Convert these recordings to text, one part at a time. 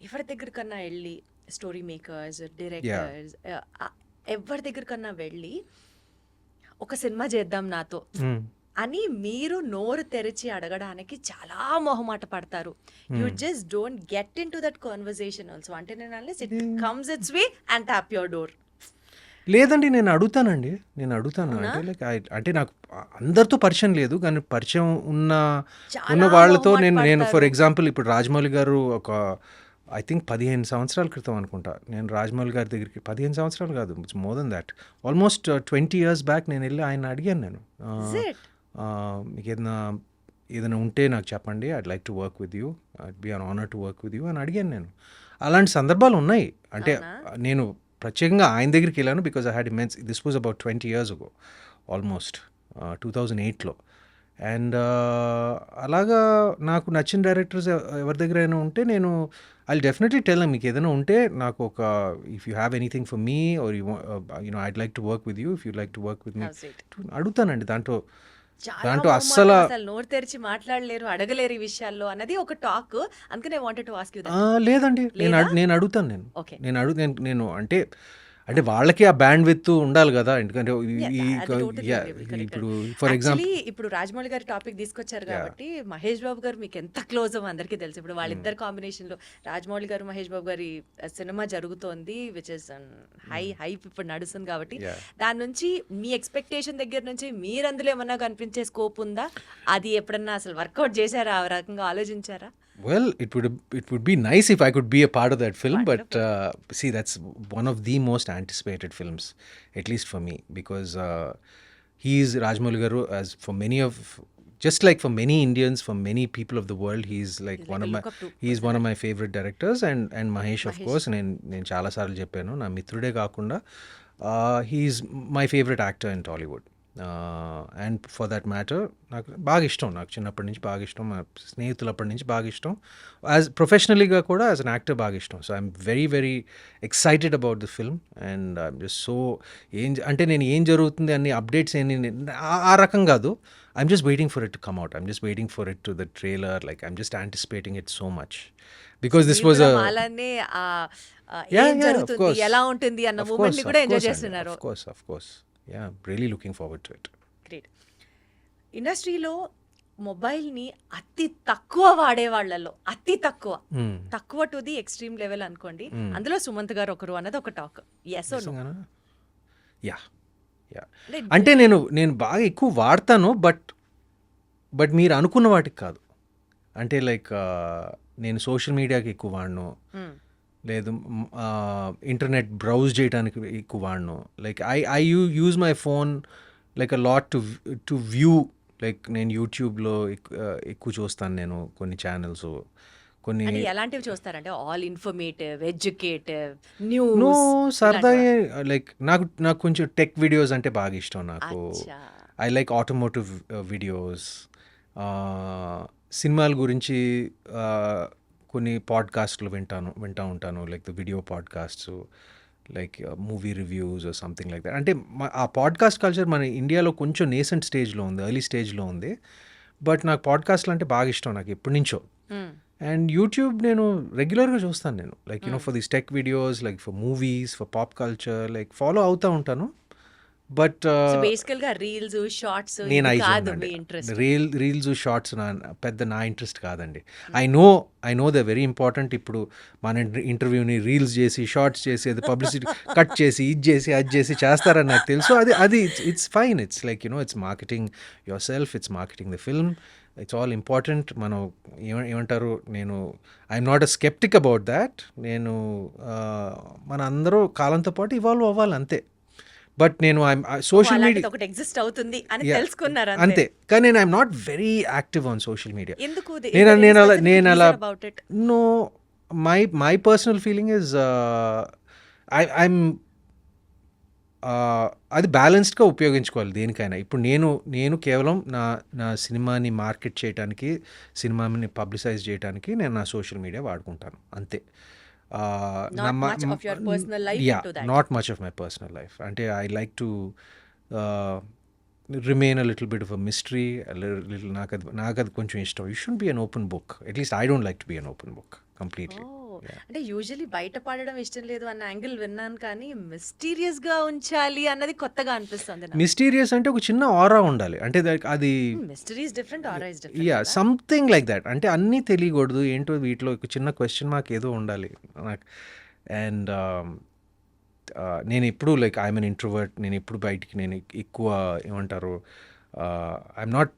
ఎవరి దగ్గరికన్నా వెళ్ళి story makers, Yeah. Directors ఎవరి దగ్గరికన్నా వెళ్ళి ఒక సినిమా చేద్దాం నాతో Mm. అని మీరు నోరు తెరిచి అడగడానికి చాలా మొహమాట పడతారు. You just don't get in to that conversation also. అంటే నేను unless it comes it's way and tap your door. లేదండి, నేను అడుగుతాను. అవునా? అంటే లైక్ అంటే నాకు అందరితో పరిచయం లేదు, కానీ పరిచయం ఉన్న చాలా వాళ్ళతో మొహమాట నేను నేను ఫర్ పడతారు. ఎగ్జాంపుల్ ఇప్పుడు రాజమౌళి గారు ఒక ఐ థింక్ 15 సంవత్సరాల క్రితం అనుకుంటా నేను రాజమౌళి గారి దగ్గరికి, 15 సంవత్సరాలు కాదు, it's more than that, almost 20 years back నేను వెళ్ళి ఆయన అడిగాను నేను, Is it? మీకు ఏదైనా ఉంటే నాకు చెప్పండి, I'd like to work with you, I'd be an honour to work with you అని అడిగాను నేను. అలాంటి సందర్భాలు ఉన్నాయి. అంటే అవునా? నేను ప్రత్యేకంగా ఆయన దగ్గరికి వెళ్ళాను because I had immense, this was about 20 years ago almost 2008లో. అండ్ అలాగా నాకు నచ్చిన డైరెక్టర్స్ ఎవరి దగ్గరైనా ఉంటే నేను ఐ డెఫినెట్లీ టెల్ మీకు ఏదైనా ఉంటే నాకు ఒక, if you have anything for me or you know I'd like to work with you, if you like to work with me, How sweet. అడుగుతానండి. దాంట్లో చాలా దాంట్లో మొహమాటం, అస్సలు అసలు నోరు తెరిచి మాట్లాడలేరు, అడగలేరు ఈ విషయాల్లో అన్నది ఒక టాక్. అందుకనే wanted to ask you that. లేదండి, లేదా? నేను అడుగుతాను. నేను ఓకే. నేను అంటే వాళ్ళకి ఆ బ్యాండ్ విత్ ఉండాలి కదా, ఎందుకంటే ఇప్పుడు ఫర్ ఎగ్జాంపుల్ యాక్చువల్లీ ఇప్పుడు రాజమౌళి గారి టాపిక్ తీసుకొచ్చారు కాబట్టి మహేష్ బాబు గారు మీకు ఎంత క్లోజ్ అవ్వ అందరికీ తెలుసు. ఇప్పుడు వాళ్ళిద్దరు కాంబినేషన్ లో రాజమౌళి గారు మహేష్ బాబు గారి సినిమా జరుగుతోంది, విచ్ ఇస్ హైప్ ఇప్పుడు నడుస్తుంది కాబట్టి దాని నుంచి మీ ఎక్స్పెక్టేషన్ దగ్గర నుంచి మీరు అందులో ఏమన్నా కనిపించే స్కోప్ ఉందా? అది ఎప్పుడన్నా అసలు వర్కౌట్ చేశారా, ఆ రకంగా ఆలోచించారా? Well, it would be nice if I could be a part of that film, but see, that's one of the most anticipated films, at least for me, because he is Rajmouli Garu, as for many of, just like for many Indians, for many people of the world, he's like He's one like of a my, look up to he's one of my favorite directors, and Mahesh, of Mahesh. course, నేను చాలా సార్లు చెప్పాను, నా మిత్రుడే కాకుండా he's my favorite actor in Tollywood. And for that matter నాకు బాగా ఇష్టం, నాకు చిన్నప్పటి నుంచి బాగా ఇష్టం, మా స్నేహితులప్పటి నుంచి బాగా ఇష్టం, యాజ్ ప్రొఫెషనలీగా కూడా యాజ్ అన్ యాక్టర్ బాగా ఇష్టం. So I'm very very excited about the film and I'm just so అంటే నేను ఏం జరుగుతుంది అన్ని అప్డేట్స్ ఆ రకం కాదు. I'm just waiting for it to come out, I'm just waiting for it to the trailer, like I'm just anticipating it so much because this was అలానే ఏం జరుగుతుంది, ఎలా ఉంటుంది అన్న మూమెంట్ ని కూడా ఎంజాయ్ చేస్తున్నారు. of course. Yeah, really looking forward to it. Great. ఇండస్ట్రీలో మొబైల్ని అతి తక్కువ వాడే వాళ్ళలో అతి తక్కువ టు ది ఎక్స్ట్రీమ్ లెవెల్ అనుకోండి, అందులో సుమంత్ గారు ఒకరు అన్నది ఒక talk. Yes oh no? Yeah అంటే నేను బాగా ఎక్కువ వాడతాను, బట్ మీరు అనుకున్న వాటికి కాదు. అంటే లైక్ నేను సోషల్ మీడియాకి ఎక్కువ వాడను, లేదు ఇంటర్నెట్ బ్రౌజ్ చేయడానికి ఎక్కువ వాడను. Like I use my phone like a lot to view, like నేను యూట్యూబ్లో ఎక్కువ చూస్తాను నేను కొన్ని ఛానల్స్, కొన్ని అంటే ఎలాంటివి చూస్తారంటే all informative, educative, no news? సరదా, లైక్ నాకు కొంచెం టెక్ వీడియోస్ అంటే బాగా ఇష్టం. నాకు ఐ లైక్ ఆటోమోటివ్ వీడియోస్, సినిమాల గురించి కొన్ని పాడ్కాస్ట్లు వింటూ ఉంటాను, like the video podcasts, like movie reviews or something like that. అంటే ఆ పాడ్కాస్ట్ కల్చర్ మన ఇండియాలో కొంచెం నేసెంట్ స్టేజ్లో ఉంది, ఎర్లీ స్టేజ్లో ఉంది, బట్ నాకు పాడ్కాస్ట్లు అంటే బాగా ఇష్టం నాకు ఎప్పటి నుంచో. అండ్ యూట్యూబ్ నేను రెగ్యులర్గా చూస్తాను నేను, like for this tech videos, like for movies, for pop culture, like follow అవుతూ ఉంటాను. బట్ బేసికల్ గా రీల్స్, షార్ట్స్ నేను కాదు మీ ఇంట్రెస్ట్? రీల్స్ షార్ట్స్ నా ఇంట్రెస్ట్ కాదండి. I know the very important. ఇప్పుడు మన ఇంటర్వ్యూని రీల్స్ చేసి, షార్ట్స్ చేసి, అది పబ్లిసిటీ కట్ చేసి, అది చేసి చేస్తారని నాకు తెలుసు. అది it's fine, it's like it's marketing your self, it's marketing the film, it's all important. మనం ఏమంటారు, I'm not a sceptic about that. మన అందరూ కాలంతో పాటు ఇవాల్వ్ అవ్వాలి అంతే. బట్ నేను సోషల్ మీడియా ఒకటి ఎగ్జిస్ట్ అవుతుంది అని తెలుసుకున్నారు అంతే, కానీ నేను I'm not very active on social media. ఎందుకు? నేను అలా no, my personal feeling is I'm అది బ్యాలెన్స్డ్గా ఉపయోగించుకోవాలి దేనికైనా. ఇప్పుడు నేను కేవలం నా సినిమాని మార్కెట్ చేయడానికి, సినిమాని పబ్లిసైజ్ చేయడానికి నేను నా సోషల్ మీడియా వాడుకుంటాను అంతే. Not much of your personal life into that. Not much of my personal life. Ante I like to remain a little bit of a mystery, a little naakad koncham ishtam. You shouldn't be an open book. At least I don't like to be an open book completely. Oh. అంటే usually బయట పడడం ఇష్టం లేదు అన్న angle విన్నాను, కానీ mysterious గా ఉంచాలి అన్నది కొత్తగా అనిపిస్తుంది నాకు. మిస్టీరియస్ అంటే ఒక చిన్న ఆరా ఉండాలి, అంటే అది mystery is different, aura is yeah different. Something like that. అంటే అన్నీ తెలియకూడదు, ఏంటో వీటిలో ఒక చిన్న క్వశ్చన్ మార్క్ ఏదో ఉండాలి నాకు. అండ్ నేను ఎప్పుడు లైక్ ఐఎమ్ అన్ ఇంట్రోవర్ట్, నేను ఎప్పుడు బయటికి నేను ఎక్కువ ఏమంటారు I'm not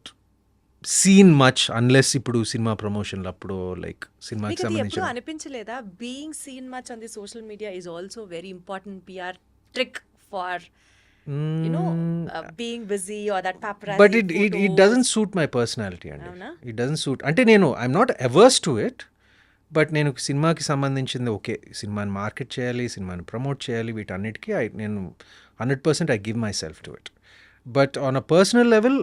seen much unless ఇప్పుడు సినిమా ప్రమోషన్లు అప్పుడు లైక్ సినిమాకి మీకు అది ఎప్పుడు సంబంధించిన అనిపించలేదా, being seen much on the social media is also very important PR trick for being busy or that but it doesn't suit my personality అండి. అవునా? ఇట్ డజంట్ సూట్ అంటే నేను I'm not averse to it, but నేను సినిమాకి సంబంధించింది okay, సినిమాని market చేయాలి, సినిమాని ప్రమోట్ చేయాలి, వీటన్నిటికీ నేను 100% I give my self to it. But on a personal level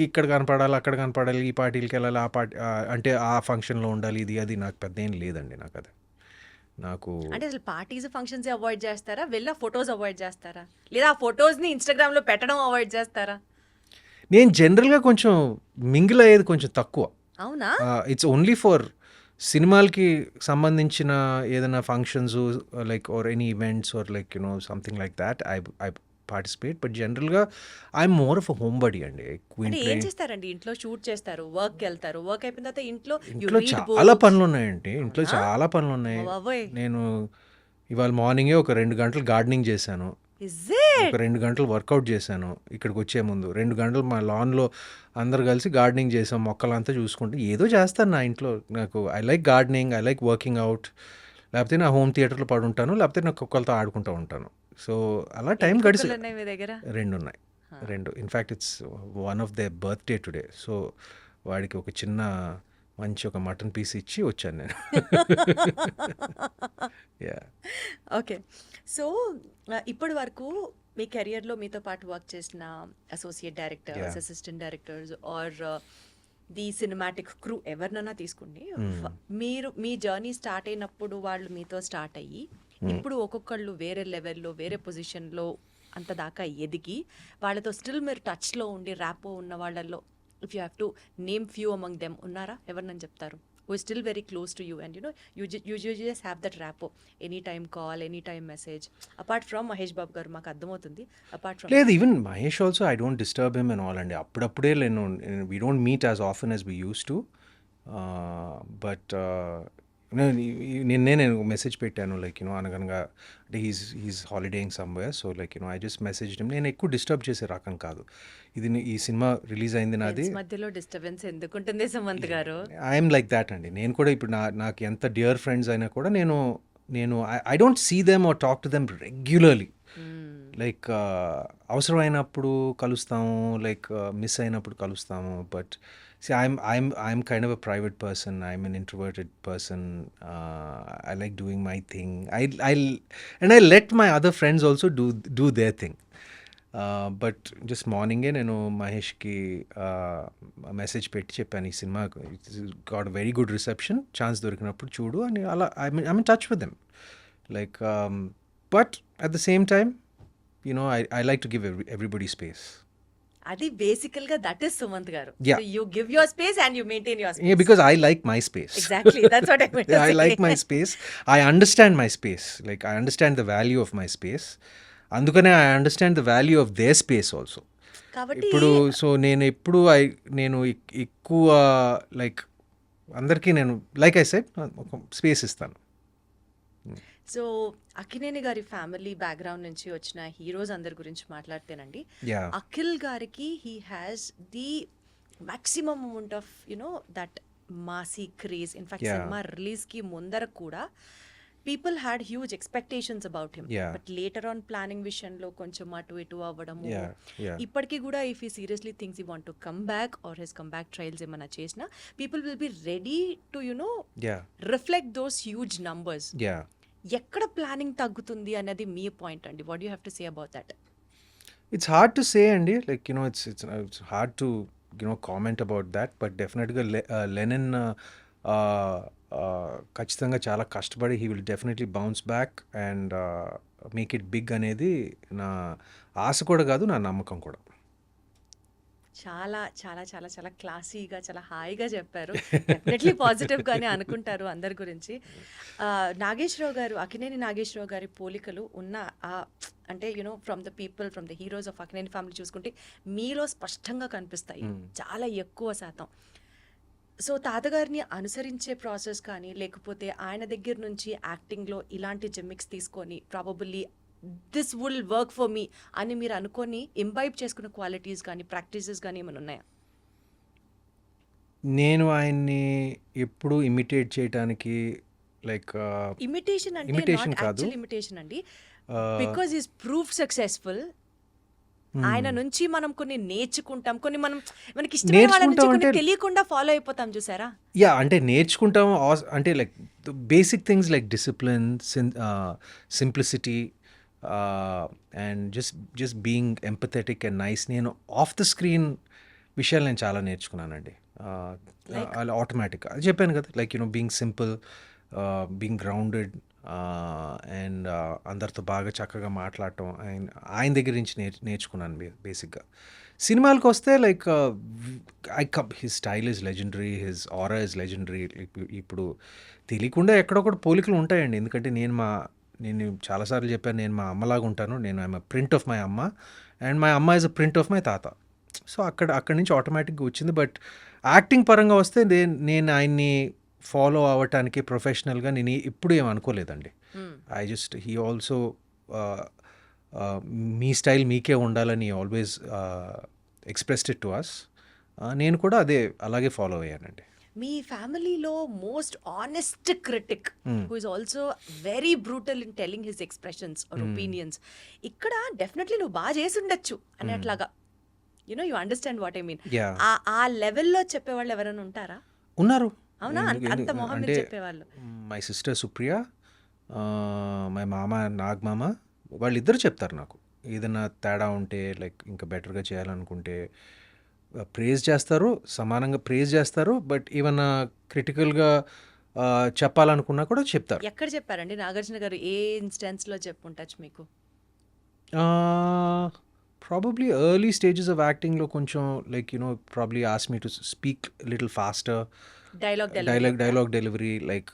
ఇక్కడ కనపడాలి, అక్కడ కనపడాలి, ఈ పార్టీలకి వెళ్ళాలి, ఆ పార్టీ అంటే ఆ ఫంక్షన్లో ఉండాలి, ఇది అది నాకు పెద్ద ఏం లేదండి. నాకు అది నాకు అంటే అసలు పార్టీస్ ఫంక్షన్స్ అవాయిడ్ చేస్తారా, వెళ్ళా ఫొటోస్ అవాయిడ్ చేస్తారా, లేదా ఆ ఫొటోస్ ని ఇన్స్టాగ్రామ్ లో పెట్టడం అవాయిడ్ చేస్తారా? నేను జనరల్గా కొంచెం మింగిల్ అయ్యేది కొంచెం తక్కువ. అవునా? ఇట్స్ ఓన్లీ ఫర్ సినిమాలకి సంబంధించిన ఏదైనా functions like or any events or like something like that I participate. But జనరల్గా I'm more of a home body అండి. అంటే ఏం చేస్తారండి? ఇంట్లో షూట్ చేస్తారు, వర్క్ వెళ్తారు, వర్క్ అయిపోయిన తర్వాత ఇంట్లో ఇంట్లో చాలా పనులు ఉన్నాయండి. ఇంట్లో చాలా పనులు ఉన్నాయి. బాబోయ్, నేను ఇవాళ మార్నింగే ఒక 2 గంటలు గార్డెనింగ్ చేశాను, ఇజ్ ఇట్? ఒక 2 గంటలు వర్కౌట్ చేశాను. ఇక్కడికి వచ్చే ముందు 2 గంటలు మా లాన్లో అందరు కలిసి గార్డెనింగ్ చేసాం, మొక్కలంతా చూసుకుంటూ ఏదో చేస్తాను నా ఇంట్లో. నాకు I like gardening, I like working out, లేకపోతే నా హోమ్ థియేటర్లో పడుంటాను, లేకపోతే నా కుక్కలతో ఆడుకుంటూ ఉంటాను. సో అలా టైం గడిచి కుక్కలు ఉన్నాయి మీ దగ్గర? 2 ఉన్నాయి, 2. In fact it's one of they birthday today. So వాడికి ఒక చిన్న మంచి ఒక మటన్ పీస్ ఇచ్చి వచ్చాను నేను. Yeah okay. సో ఇప్పటి వరకు మీ కెరియర్లో మీతో పాటు వర్క్ చేసిన associate directors, Yeah. Assistant directors or the cinematic crew ఎవరినైనా తీసుకోండి, మీరు మీ జర్నీ స్టార్ట్ అయినప్పుడు వాళ్ళు మీతో స్టార్ట్ అయ్యి ఇప్పుడు ఒక్కొక్కళ్ళు వేరే లెవెల్లో, వేరే పొజిషన్లో అంత దాకా ఎదిగి వాళ్ళతో స్టిల్ మీరు టచ్లో ఉండి ర్యాపో ఉన్న వాళ్ళల్లో if you have to name few among them, ఉన్నారా? ఎవరినని చెప్తారు? who is still very close to you and you just have that rapport, anytime call, anytime message, apart from Mahesh Babu garu maaku అర్థమవుతుంది, apart from లేదు, even Mahesh also I don't disturb him and all అండి. అప్పుడప్పుడే నేను we don't meet as often as we used to. But నిన్నే నేను message పెట్టాను like అనగనగా, అంటే he's holidaying somewhere. So like I just message him. నేను ఎక్కువ డిస్టర్బ్ చేసే రకం కాదు. ఈ సినిమా రిలీజ్ అయింది నాది, friends మధ్యలో డిస్టర్బెన్స్ ఎందుకుంటుంది సుమంత్ గారు? ఐఎమ్ లైక్ దాట్ అండి. నేను కూడా ఇప్పుడు నాకు ఎంత డియర్ ఫ్రెండ్స్ అయినా కూడా నేను I don't see them or talk to them regularly. Like అవసరమైనప్పుడు కలుస్తాము, లైక్ మిస్ అయినప్పుడు కలుస్తాము. But see I'm kind of a private person, I'm an introverted person. I like doing my thing. I let my other friends also do their thing. But just మార్నింగే నేను మహేష్కి message పెట్టి చెప్పాను, ఈ cinema got very good reception, chance దొరికినప్పుడు చూడు అని. అలా I mean touch with them like, but at the same time I like to give everybody space. అది బేసికల్ గా దట్ ఇస్ సుమంత్ గారు. Yeah. You give your space and you maintain your Yeah, space. because I like my space. Exactly, that's what I meant to I say. like my space. I understand my space. Like I understand the value of my space. అందుకనే I understand the value of their space also. కాబట్టి ఇప్పుడు so నేను ఎక్కువ like అందరికీ నేను like I said ఒక space ఇస్తాను. So Akkineni గారి ఫ్యామిలీ బ్యాక్గ్రౌండ్ నుంచి వచ్చిన హీరోస్ అందరి గురించి మాట్లాడితేనండి, యా అఖిల్ గారికి he has the maximum amount of that Masih craze. In fact Yeah. Cinema release కి ముందర కూడా people had huge expectations about him. Yeah. But later on planning విషయంలో కొంచెం అటు ఇటు అవ్వడము, యా ఇప్పటికీ కూడా ఇఫ్ ఈ seriously things you want to come back or his come back trials ఏమైనా చేసినా, people will be ready to yeah reflect those huge numbers. Yeah ఎక్కడ ప్లానింగ్ తగ్గుతుంది అనేది మీ పాయింట్ అండి. What you have to say about that? It's hard to say అండి, like it's hard to comment about that. But డెఫినెట్గా Lenin ఖచ్చితంగా చాలా కష్టపడి he will definitely bounce back and make it big అనేది నా ఆశ కూడా కాదు, నా నమ్మకం కూడా. చాలా చాలా చాలా చాలా క్లాసీగా చాలా హాయిగా చెప్పారు. డెఫినెట్లీ పాజిటివ్గానే అనుకుంటారు అందరి గురించి. నాగేశ్వరరావు గారు, అక్కినేని నాగేశ్వరరావు గారి పోలికలు ఉన్న అంటే from the people, from the heroes of Akkineni family చూసుకుంటే మీలో స్పష్టంగా కనిపిస్తాయి చాలా ఎక్కువ శాతం. సో తాతగారిని అనుసరించే ప్రాసెస్ కానీ, లేకపోతే ఆయన దగ్గర నుంచి యాక్టింగ్లో ఇలాంటి జిమ్మిక్స్ తీసుకొని probably this will work for me అని మీరు అనుకొని ఇంబైబ్ చేసుకున్న క్వాలిటీస్ కానీ, ప్రాక్టీసెస్ కానీ ఏమైనా ఉన్నాయా? నేను ఆయన్ని ఎప్పుడు ఇమిటేట్ చేయటానికి లైక్ ఇమిటేషన్ అంటే ఇమిటేషన్ నాట్ కాదు. యాక్చువల్ ఇమిటేషన్ అండి, బికాజ్ ఈస్ ప్రూఫ్ సక్సెస్ఫుల్. ఆయన నుంచి మనం కొన్ని నేర్చుకుంటాం, కొన్ని మనకి ఇష్టమైన వాళ్ళ నుంచి నేర్చుకుంటాం కొన్ని అంటే తెలియకుండా ఫాలో అయిపోతాం చూసారా. యా అంటే నేర్చుకుంటాం అంటే like basic things like discipline, simplicity and just being empathetic and nice. నేను ఆఫ్ ద స్క్రీన్ విషయాలు నేను చాలా నేర్చుకున్నానండి. అలా ఆటోమేటిక్గా అది చెప్పాను కదా, like being simple, being grounded and అందరితో బాగా చక్కగా మాట్లాడటం ఆయన దగ్గర నుంచి నేర్చుకున్నాను బేసిక్గా. సినిమాలకు వస్తే like his style is legendary, his aura is legendary. ఇప్పుడు తెలియకుండా ఎక్కడొక్కడ పోలికలు ఉంటాయండి, ఎందుకంటే నేను చాలాసార్లు చెప్పాను, నేను మా అమ్మలాగా ఉంటాను. నేను ఐఎమ్ ప్రింట్ ఆఫ్ మై అమ్మ అండ్ మై అమ్మ is a print of my తాత. సో అక్కడి నుంచి ఆటోమేటిక్గా వచ్చింది. బట్ యాక్టింగ్ పరంగా వస్తే నేను ఆయన్ని ఫాలో అవ్వటానికి ప్రొఫెషనల్గా నేను ఎప్పుడు ఏం అనుకోలేదండి. హీ ఆల్సో మీ స్టైల్ మీకే ఉండాలని always expressed it to us. నేను కూడా అలాగే ఫాలో అయ్యానండి. మీ ఫ్యామిలీలో most honest critic who is also very brutal in telling his expressions or opinions, ఇక్కడ డెఫినెట్లీ నువ్వు బాగా చేసి ఉండొచ్చు అనేట్లాగా you understand what I mean, ఆ లెవెల్లో చెప్పేవాళ్ళు ఎవరైనా ఉంటారా? ఉన్నారు. అవునా? అంత మొహం మీద చెప్పేవాళ్ళు. మై సిస్టర్ సుప్రియ, మై మామ నాగమామ, వాళ్ళిద్దరు చెప్తారు నాకు ఏదైనా తేడా ఉంటే, లైక్ ఇంకా బెటర్గా చేయాలనుకుంటే ప్రేజ్ చేస్తారు, సమానంగా ప్రేజ్ చేస్తారు. బట్ ఏమన్నా క్రిటికల్గా చెప్పాలనుకున్నా కూడా చెప్తారు. ఎక్కడ చెప్పారండి నాగార్జున గారు? ఏ ఇన్స్టెన్స్లో చెప్పుంటచ్చు మీకు? ప్రాబబ్లీ ఎర్లీ స్టేజెస్ ఆఫ్ యాక్టింగ్లో కొంచెం like probably ask me to speak little faster, dialogue delivery like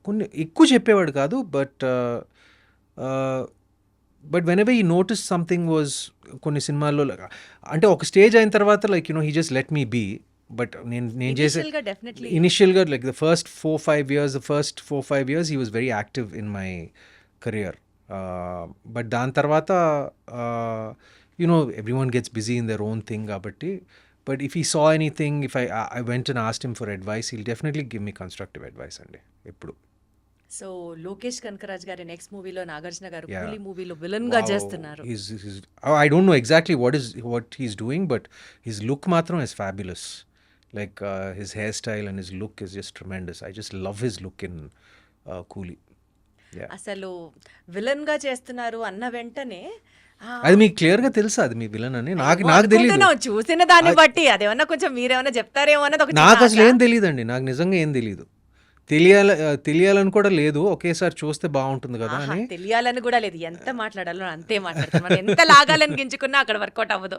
కొన్ని ఎక్కువ చెప్పేవాడు కాదు. But whenever he notice something was, కొన్ని సినిమాల్లో అంటే ఒక స్టేజ్ అయిన తర్వాత like he just let me be. But నేను చేసే ఇనిషియల్గా like the first 4-5 years he was very active in my career. But దాని తర్వాత everyone gets busy in their own thing కాబట్టి. But if he saw anything, if I went and asked him for advice, he'll definitely give me constructive advice అండి ఎప్పుడు. So Lokesh Kanagaraj గారి next మూవీలో నాగార్జున గారు కూలీ మూవీలో విలన్ గా చేస్తున్నారు. I don't know exactly what he's doing, but his look matram is fabulous. Like his hairstyle and his look is just tremendous. I just love his look in Coolie. Yeah. అసలు villain గా చేస్తున్నారు అన్న వెంటనే అది మీకు clear గా తెలుసా అది మీ విలన్ అని? నాకు తెలియదు, చూసిన దాన్ని బట్టి. అదేమన్నా కొంచెం మీరేమన్నా చెప్తారేమో అన్నది. నాకు అసలు ఏం తెలియదండి, నాకు నిజంగా ఏం తెలియదు. తెలియాలని కూడా లేదు, ఒకేసారి చూస్తే బాగుంటుంది కదా అని. తెలియాలని కూడా లేదు, ఎంత మాట్లాడాలో అంతే మాట్లాడతాం. మనం ఎంత లాగాలని గింజుకున్నా అక్కడ వర్కౌట్ అవ్వదు.